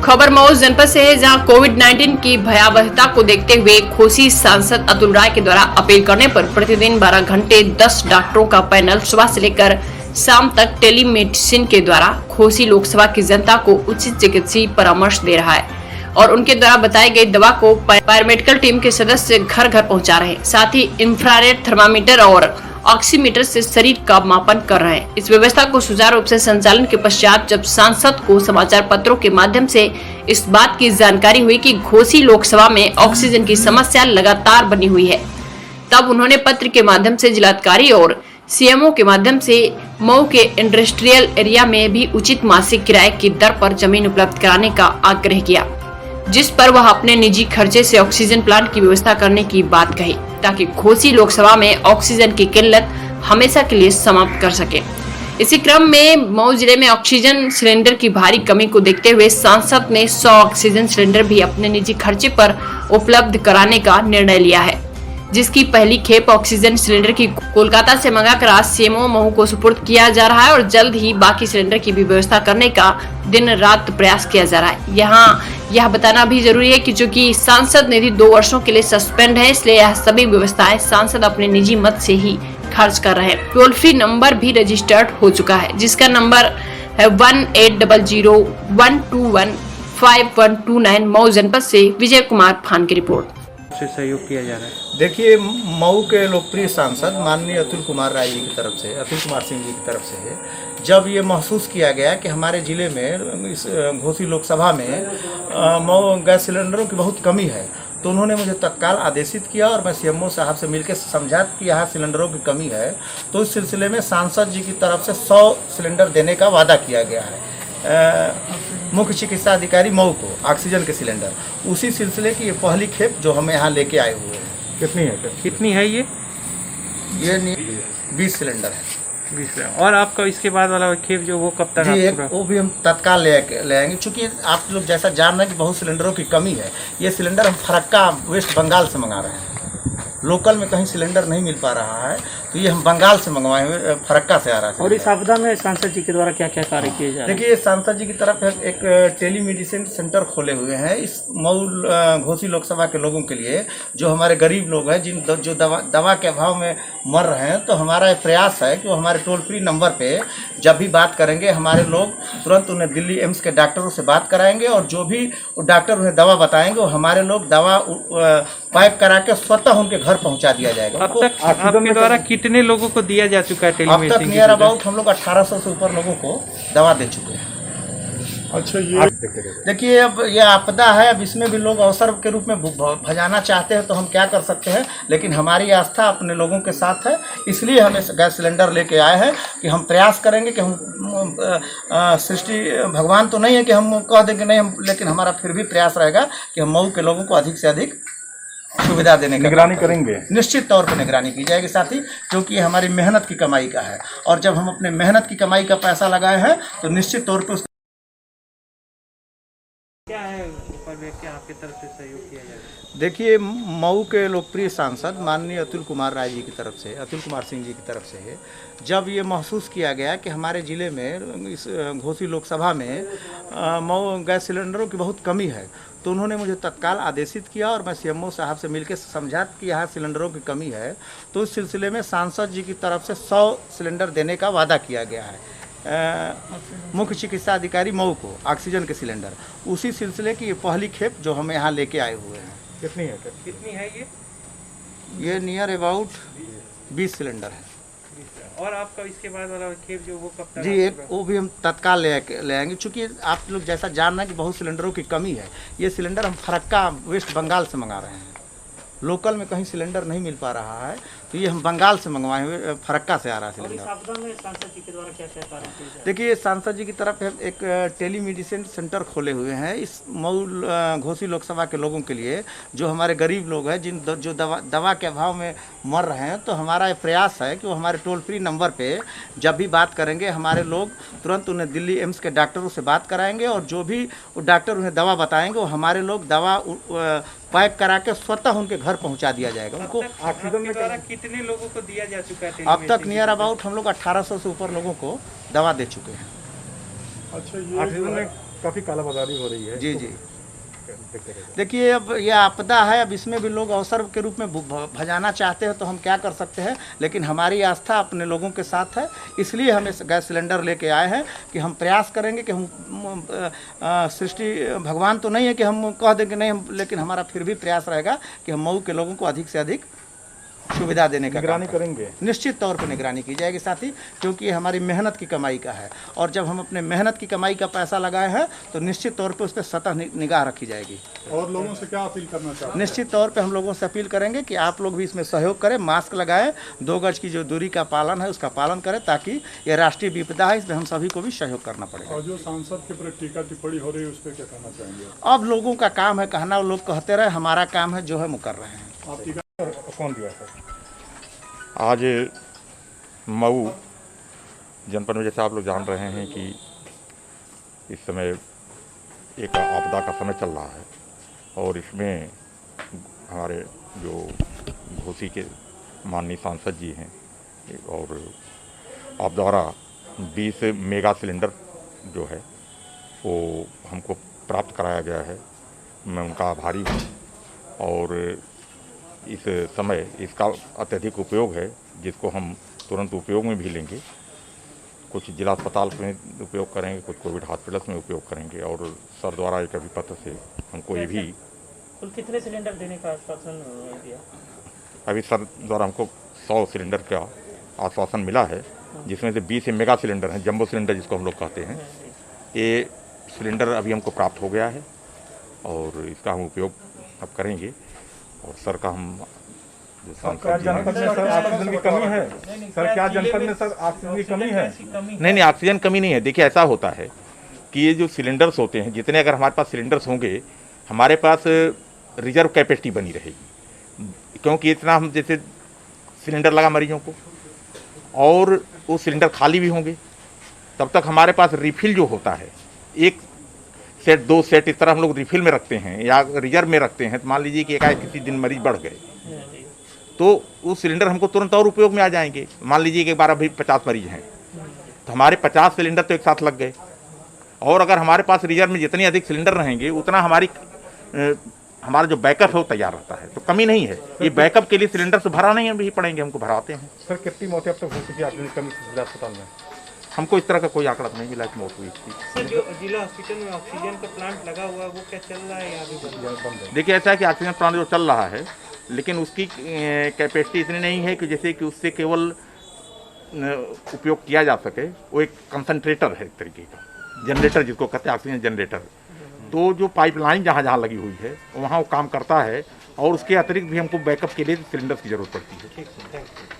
खबर मऊ जनपद से है, जहां कोविड-19 की भयावहता को देखते हुए घोसी सांसद अतुल राय के द्वारा अपील करने पर प्रतिदिन 12 घंटे 10 डॉक्टरों का पैनल सुबह से लेकर शाम तक टेलीमेडिसिन के द्वारा घोसी लोकसभा की जनता को उचित चिकित्सीय परामर्श दे रहा है और उनके द्वारा बताई गई दवा को पैरामेडिकल टीम के सदस्य घर घर पहुंचा रहे हैं। साथ ही इंफ्रारेड थर्मामीटर और ऑक्सीमीटर से शरीर का मापन कर रहे हैं। इस व्यवस्था को सुचारू रूप से संचालन के पश्चात जब सांसद को समाचार पत्रों के माध्यम से इस बात की जानकारी हुई कि घोसी लोकसभा में ऑक्सीजन की समस्या लगातार बनी हुई है, तब उन्होंने पत्र के माध्यम से जिलाधिकारी और सीएमओ के माध्यम से मऊ के इंडस्ट्रियल एरिया में भी उचित मासिक किराए की दर पर जमीन उपलब्ध कराने का आग्रह किया, जिस पर वह अपने निजी खर्चे से ऑक्सीजन प्लांट की व्यवस्था करने की बात कही, ताकि घोसी लोकसभा में ऑक्सीजन की किल्लत हमेशा के लिए समाप्त कर सके। इसी क्रम में मऊ जिले में ऑक्सीजन सिलेंडर की भारी कमी को देखते हुए सांसद ने 100 ऑक्सीजन सिलेंडर भी अपने निजी खर्चे पर उपलब्ध कराने का निर्णय लिया है, जिसकी पहली खेप ऑक्सीजन सिलेंडर की कोलकाता से मंगाकर आज सीएमओ मऊ को सुपुर्द किया जा रहा है और जल्द ही बाकी सिलेंडर की भी व्यवस्था करने का दिन रात प्रयास किया जा रहा है। यहाँ यह बताना भी जरूरी है कि चूंकि सांसद निधि 2 वर्षों के लिए सस्पेंड है, इसलिए यह सभी व्यवस्थाएं सांसद अपने निजी मत से ही खर्च कर रहे हैं। टोल फ्री नंबर भी रजिस्टर्ड हो चुका है, जिसका नंबर है 1800-121-5129। मऊ जनपद से विजय कुमार फान की रिपोर्ट से सहयोग किया जा रहा है। देखिए, मऊ के लोकप्रिय सांसद माननीय अतुल कुमार राय जी की तरफ से, अतुल कुमार सिंह जी की तरफ से जब ये महसूस किया गया कि हमारे ज़िले में इस घोसी लोकसभा में मऊ गैस सिलेंडरों की बहुत कमी है, तो उन्होंने मुझे तत्काल आदेशित किया और मैं सीएमओ साहब से मिलकर समझा कि यहाँ सिलेंडरों की कमी है। तो इस सिलसिले में सांसद जी की तरफ से 100 सिलेंडर देने का वादा किया गया है मुख्य चिकित्सा अधिकारी मऊ को, ऑक्सीजन के सिलेंडर। उसी सिलसिले की ये पहली खेप जो हम यहाँ लेके आए हुए हैं। कितनी है ये 20 सिलेंडर है। 20। और आपका इसके बाद वाला खेप जो वो कब तक? जी, वो भी हम तत्काल ले आएंगे, चूँकि आप लोग जैसा जान रहे हैं कि बहुत सिलेंडरों की कमी है। ये सिलेंडर हम फरक्का वेस्ट बंगाल से मंगा रहे हैं, लोकल में कहीं सिलेंडर नहीं मिल पा रहा है, तो ये हम बंगाल से मंगवाए हुए, फरक्का से आ रहा है। और इस आपदा में सांसद जी के द्वारा क्या क्या कार्य किए जा रहे हैं? देखिए, सांसद जी की तरफ एक टेलीमेडिसिन सेंटर खोले हुए हैं इस मऊ घोसी लोकसभा के लोगों के लिए, जो हमारे गरीब लोग हैं जो दवा के अभाव में मर रहे हैं। तो हमारा प्रयास है कि वो हमारे टोल फ्री नंबर पे जब भी बात करेंगे, हमारे लोग तुरंत उन्हें दिल्ली एम्स के डॉक्टरों से बात कराएंगे और जो भी डॉक्टर उन्हें दवा बताएंगे वो हमारे लोग दवा पैक करा के स्वतः उनके घर पहुंचा दिया जाएगा। अब तक आपके द्वारा कितने लोगों को दिया जा चुका है टेलीमेडिसिन? अब तक नियर अबाउट हम लोग 1800 से ऊपर लोगों को दवा दे चुके हैं। अच्छा, ये देखिए, अब यह आपदा है, अब इसमें भी लोग अवसर के रूप में भजाना चाहते हैं, तो हम क्या कर सकते हैं। लेकिन हमारी आस्था अपने लोगों के साथ है, इसलिए हम इस गैस सिलेंडर लेके आए हैं कि हम प्रयास करेंगे कि हम सृष्टि भगवान तो नहीं है कि हम कह दें कि नहीं हम, लेकिन हमारा फिर भी प्रयास रहेगा कि हम मऊ के लोगों को अधिक से अधिक सुविधा देने की निगरानी करेंगे। निश्चित तौर पर निगरानी की जाएगी साथी, क्योंकि ये हमारी मेहनत की कमाई का है और जब हम अपने मेहनत की कमाई का पैसा लगाए हैं तो निश्चित तौर पर क्या है ऊपर व्यक्ति आपकी तरफ से सहयोग किया जा रहा है? देखिए, मऊ के लोकप्रिय सांसद माननीय अतुल कुमार राय जी की तरफ से, अतुल कुमार सिंह जी की तरफ से जब ये महसूस किया गया कि हमारे ज़िले में इस घोसी लोकसभा में मऊ गैस सिलेंडरों की बहुत कमी है, तो उन्होंने मुझे तत्काल आदेशित किया और मैं सीएमओ साहब से मिलकर समझा कि यहाँ सिलेंडरों की कमी है। तो इस सिलसिले में सांसद जी की तरफ से 100 सिलेंडर देने का वादा किया गया है मुख्य चिकित्सा अधिकारी मऊ को, ऑक्सीजन के सिलेंडर। उसी सिलसिले की ये पहली खेप जो हम यहाँ लेके आए हुए हैं। कितनी है ये नियर अबाउट 20 सिलेंडर है। और आपका इसके बाद वाला खेप जो वो कब तक? जी, वो भी हम तत्काल ले आएंगे, चूँकि आप लोग जैसा जान रहे हैं कि बहुत सिलेंडरों की कमी है। ये सिलेंडर हम फरक्का वेस्ट बंगाल से मंगा रहे हैं, लोकल में कहीं सिलेंडर नहीं मिल पा रहा है, तो ये हम बंगाल से मंगवाए हुए, फरक्का से आ रहा है सिलेंडर। और इस आपदा में सांसद जी के द्वारा क्या क्या कार्य किए जा रहे हैं? देखिए, सांसद जी की तरफ एक टेलीमेडिसिन सेंटर खोले हुए हैं इस मऊ घोसी लोकसभा के लोगों के लिए, जो हमारे गरीब लोग हैं जो दवा के अभाव में मर रहे हैं। तो हमारा प्रयास है कि वो हमारे टोल फ्री नंबर पे जब भी बात करेंगे, हमारे लोग तुरंत उन्हें दिल्ली एम्स के डॉक्टरों से बात कराएंगे और जो भी डॉक्टर उन्हें दवा बताएंगे वो हमारे लोग दवा पैक करा के स्वतः उनके घर पहुंचा दिया जाएगा। उनको आपके द्वारा कितने लोगों को दिया जा चुका है? अब तक नियर अबाउट हम लोग 1800 से ऊपर लोगों को दवा दे चुके हैं। अच्छा, काफी कालाबाजारी हो रही है। जी तो जी। देखते रहिए। देखिए, अब यह आपदा है, अब इसमें भी लोग अवसर के रूप में भजाना चाहते हैं तो हम क्या कर सकते हैं, लेकिन हमारी आस्था अपने लोगों के साथ है, इसलिए हम इस गैस सिलेंडर लेके आए हैं कि हम प्रयास करेंगे कि हम सृष्टि भगवान तो नहीं है कि हम कह दें कि नहीं हम, लेकिन हमारा फिर भी प्रयास रहेगा कि हम मऊ के लोगों को अधिक से अधिक सुविधा देने का निगरानी काम करें। करेंगे। निश्चित तौर पर निगरानी की जाएगी साथी, क्योंकि ये हमारी मेहनत की कमाई का है, और जब हम अपने मेहनत की कमाई का पैसा लगाए हैं तो निश्चित तौर पर उस पर सतह निगाह रखी जाएगी। और लोगों से क्या अपील करना चाहते हैं? निश्चित तौर पे हम लोगों से अपील करेंगे कि आप लोग भी इसमें सहयोग करें, मास्क लगाएं, 2 गज की जो दूरी का पालन है उसका पालन करें, ताकि ये राष्ट्रीय विपदा है, इसमें हम सभी को भी सहयोग करना पड़ेगा। और जो सांसद के प्रति टीका टिप्पणी हो रही है उस पर क्या कहना चाहेंगे? अब लोगों का काम है कहना, वो लोग कहते रहे, हमारा काम है जो है वो कर रहे हैं। आप टीका कौन दिया सर? आज मऊ जनपद में, जैसे आप लोग जान रहे हैं कि इस समय एक आपदा का समय चल रहा है, और इसमें हमारे जो घोसी के माननीय सांसद जी हैं, और आप द्वारा 20 मेगा सिलेंडर जो है वो हमको प्राप्त कराया गया है, मैं उनका आभारी हूँ। और इस समय इसका अत्यधिक उपयोग है, जिसको हम तुरंत उपयोग में भी लेंगे, कुछ जिला अस्पताल में उपयोग करेंगे, कुछ कोविड हॉस्पिटल्स में उपयोग करेंगे, और सर द्वारा एक अभिपत्र से हमको ये भी कुल कितने सिलेंडर देने का आश्वासन दिया? अभी सर द्वारा हमको 100 सिलेंडर का आश्वासन मिला है, जिसमें से 20 मेगा सिलेंडर हैं, जंबो सिलेंडर जिसको हम लोग कहते हैं। ये सिलेंडर अभी हमको प्राप्त हो गया है, और इसका हम उपयोग अब करेंगे। और सर का हम जो क्या जनपद में सर ऑक्सीजन की कमी है? सर क्या जनपद में सर ऑक्सीजन की कमी है? नहीं, ऑक्सीजन कमी नहीं है। देखिए, ऐसा होता है कि ये जो सिलेंडर्स होते हैं, जितने अगर हमारे पास सिलेंडर्स होंगे, हमारे पास रिजर्व कैपेसिटी बनी रहेगी, क्योंकि इतना हम जैसे सिलेंडर लगा मरीजों को, और वो सिलेंडर खाली भी होंगे, तब तक हमारे पास रिफिल जो होता है, 1 सेट 2 सेट इस तरह हम लोग रिफिल में रखते हैं या रिजर्व में रखते हैं। तो मान लीजिए कि एकाएक किसी दिन मरीज बढ़ गए, तो वो सिलेंडर हमको तुरंत और उपयोग में आ जाएंगे। मान लीजिए कि एक बार अभी 50 मरीज हैं, तो हमारे 50 सिलेंडर तो एक साथ लग गए, और अगर हमारे पास रिजर्व में जितने अधिक सिलेंडर रहेंगे, उतना हमारा जो बैकअप है वो तैयार रहता है, तो कमी नहीं है। ये बैकअप के लिए सिलेंडर से भरा नहीं भी पड़ेंगे, हमको भराते हैं। सर कितनी मौतें अब तक हो चुकी है ऑक्सीजन की कमी से जिला अस्पताल में? हमको इस तरह का कोई आंकड़ा नहीं मिला कि मौत हुई थी। सर, जो जिला हॉस्पिटल में ऑक्सीजन का प्लांट लगा हुआ है वो क्या चल रहा है या अभी बंद है? देखिए, ऐसा है कि ऑक्सीजन प्लांट जो चल रहा है, लेकिन उसकी कैपेसिटी इतनी नहीं है कि जैसे कि उससे केवल उपयोग किया जा सके। वो एक कंसंट्रेटर है, एक तरीके का जनरेटर जिसको कहते हैं, ऑक्सीजन जनरेटर। तो जो पाइपलाइन जहाँ जहाँ लगी हुई है वहाँ वो काम करता है, और उसके अतिरिक्त भी हमको बैकअप के लिए सिलेंडर की जरूरत पड़ती है। ठीक है, थैंक यू।